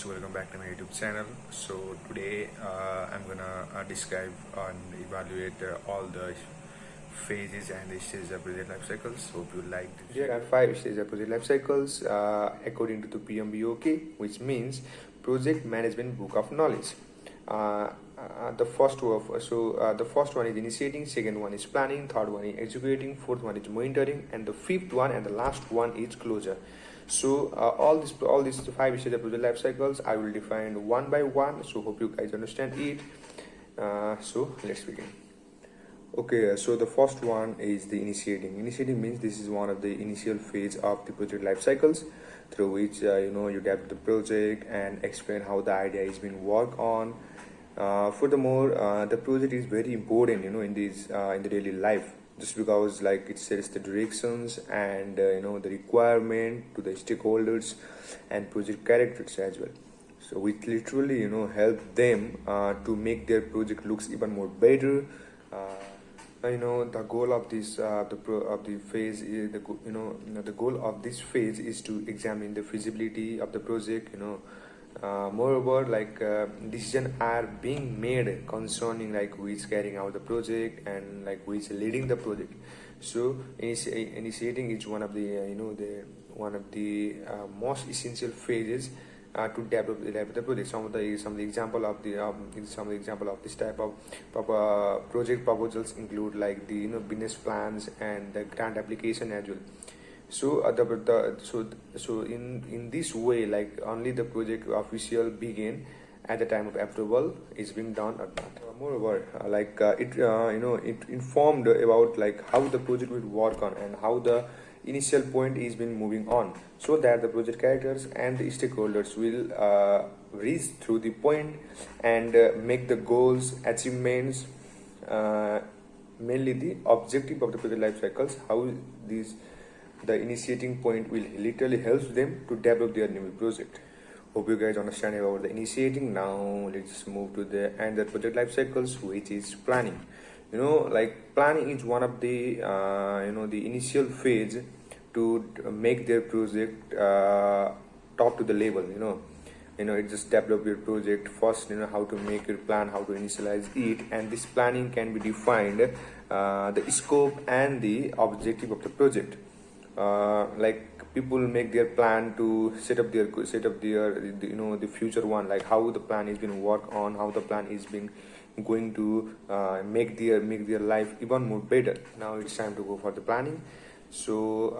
welcome back to my YouTube channel. So today I'm gonna describe and evaluate all the phases and the stages of project life cycles. Hope you like this. There are 5 stages of project life cycles according to the PMBOK, which means Project Management Book of Knowledge. The first one is initiating, second one is planning, third one is executing, fourth one is monitoring, and the fifth one and the last one is closure. So all these 5 stages of project life cycles I will define one by one. So hope you guys understand it. So let's begin. Okay, so the first one is the initiating. Initiating means this is one of the initial phase of the project life cycles, through which you develop the project and explain how the idea is being worked on. Furthermore, the project is very important, in the daily life, just because it sets the directions and the requirement to the stakeholders and project characters as well. So we literally help them to make their project looks even more better. The goal of this the phase is the goal of this phase is to examine the feasibility of the project. Moreover, decisions are being made concerning who is carrying out the project and who is leading the project. So initiating is one of the most essential phases to develop the project. Some of the example of this type of project proposals include the business plans and the grant application as well. So in this way, only the project official begin at the time of approval is being done or not. Moreover, it informed about how the project will work on and how the initial point is been moving on, so that the project characters and the stakeholders will reach through the point and make the goals, achievements, mainly the objective of the project life cycles, how the initiating point will literally help them to develop their new project. Hope you guys understand about the initiating. Now let's move to the end of the project life cycles, which is planning. Planning is one of the the initial phase to make their project top to the level. It just develop your project first. How to make your plan, how to initialize it, and this planning can be defined the scope and the objective of the project. People make their plan to set up the future one, how the plan is being worked on, how the plan is being going to make their life even more better. Now it's time to go for the planning. So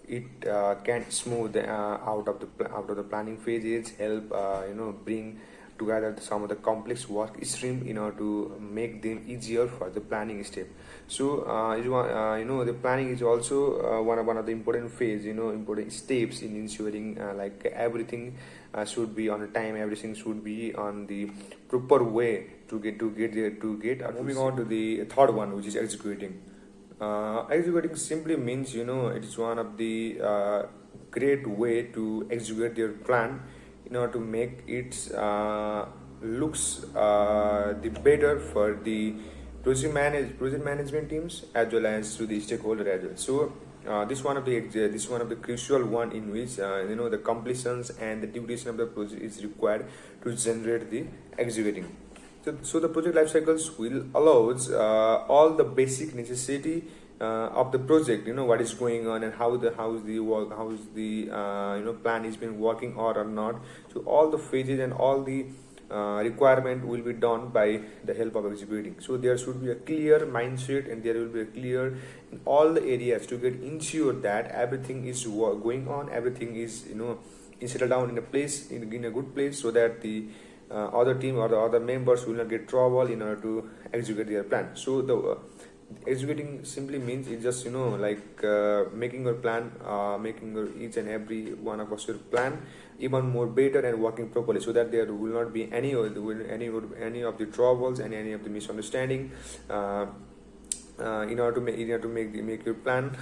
it can smooth out of the planning phases, help bring together some of the complex work stream in order to make them easier for the planning step. So the planning is also one of the important phase, important steps in ensuring everything should be on time, everything should be on the proper way to get moving on to the third one, which is executing. Executing simply means it is one of the great way to execute their plan in order to make it looks the better for the project management teams as well as to the stakeholder as well. So this one of the crucial one in which the completions and the duration of the project is required to generate the executing. So the project life cycles will allows all the basic necessity of the project, what is going on and how the plan is been working or not. So all the phases and all the requirement will be done by the help of executing. So there should be a clear mindset and there will be a clear in all the areas to get ensured that everything is going on, everything is settled down in a place, in a good place, so that the other team or the other members will not get trouble in order to execute their plan. So the executing simply means it just making your plan, making your each and every one of us your plan even more better and working properly, so that there will not be any of the troubles and any of the misunderstanding in order to make your plan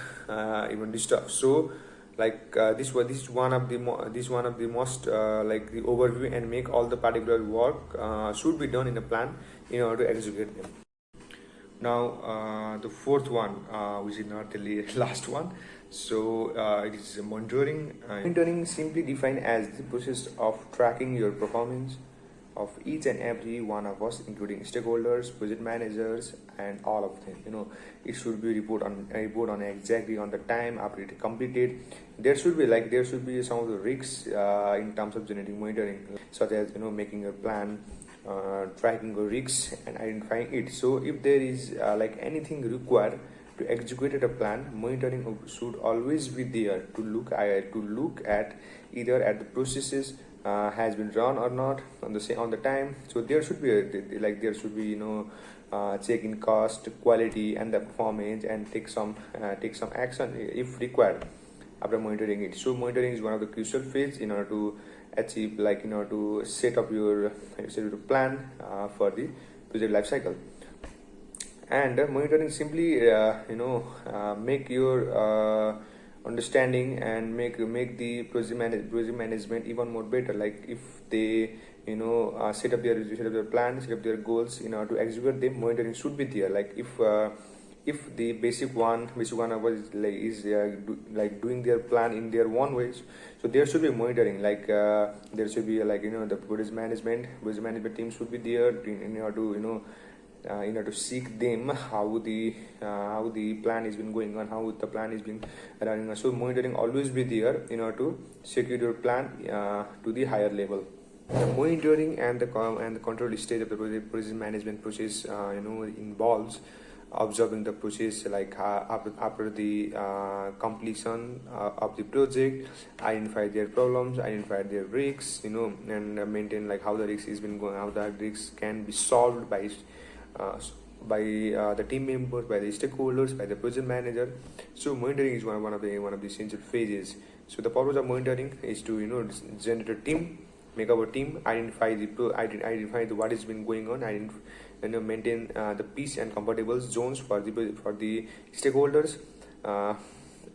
even disturbed. So this is one of the most the overview and make all the particular work should be done in a plan in order to execute them. Now, the fourth one, which is not the last one, so it is monitoring. Monitoring simply defined as the process of tracking your performance of each and every one of us, including stakeholders, project managers, and all of them. It should be report on exactly on the time after it completed. There should be some of the risks in terms of genetic monitoring, such as making a plan, tracking the risks and identifying it. So if there is anything required to execute a plan, monitoring should always be there to look at either at the processes has been run or not on the time. So there should be check in cost, quality, and the performance, and take some action if required after monitoring it. So monitoring is one of the crucial phase in order to achieve, to set up your plan for the project life cycle. And monitoring simply make your understanding and make the project management even more better. Like if they set up their plan, set up their goals in order to execute them, monitoring should be there. Like if the basic one of us is doing their plan in their one ways, so there should be monitoring. There should be the project management team should be there in order to seek them how the plan has been going on, how the plan is being running. So monitoring always be there in order to secure your plan to the higher level. The monitoring and the control stage of the project management process involves observing the process, after the completion of the project, identify their problems, identify their risks, and maintain how the risk is been going, how the risks can be solved by the team members, by the stakeholders, by the project manager. So monitoring is one of the essential phases. So the purpose of monitoring is to generate a team, make our team, identify what has been going on, maintain the peace and comfortable zones for the stakeholders,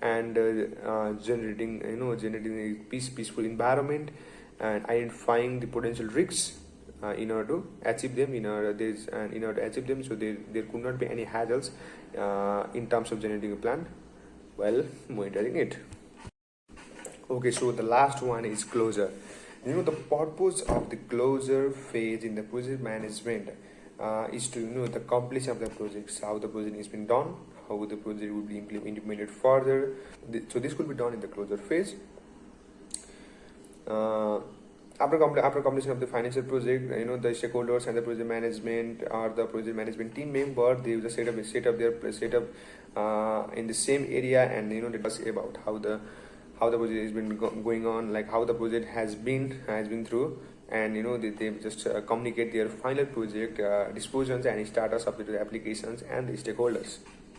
and generating a peaceful environment, and identifying the potential risks in order to achieve them. So there could not be any hassles in terms of generating a plan while monitoring it. Okay, so the last one is closure. The purpose of the closure phase in the project management is to the completion of the projects, how the project has been done, how the project will be implemented further. So this could be done in the closure phase. After completion of the financial project, the stakeholders and the project management or the project management team member, they will set up in the same area, and they discuss about how the project has been going on, like how the project has been through, and they just communicate their final project dispositions and status of the applications and the stakeholders.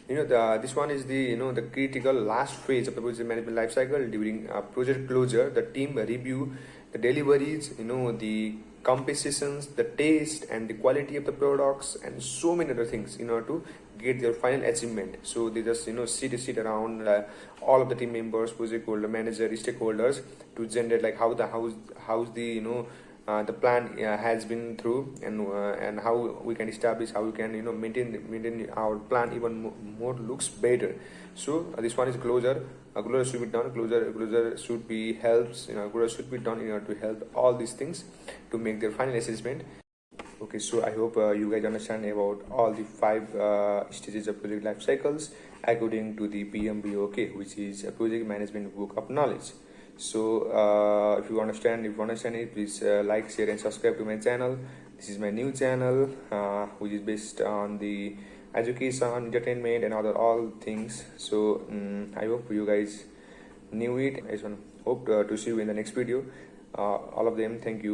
This one is the critical last phase of the project management life cycle. During project closure, the team review the deliveries, the compensations, the taste and the quality of the products, and so many other things in order to get their final achievement. So they just sit around all of the team members, project holder, manager, stakeholders, to generate how's the plan has been through, and how we can establish, how we can maintain our plan even more looks better. So this one is closure. Closure should be done. Closure should be helps. Closure should be done in order to help all these things to make their final assessment. Okay, so I hope you guys understand about all the 5 stages of project life cycles according to the PMBOK, which is a project management book of knowledge. So if you understand it, please like, share, and subscribe to my channel. This is my new channel, which is based on the education, entertainment, and all things. So I hope you guys knew it. I hope to see you in the next video. All of them, thank you.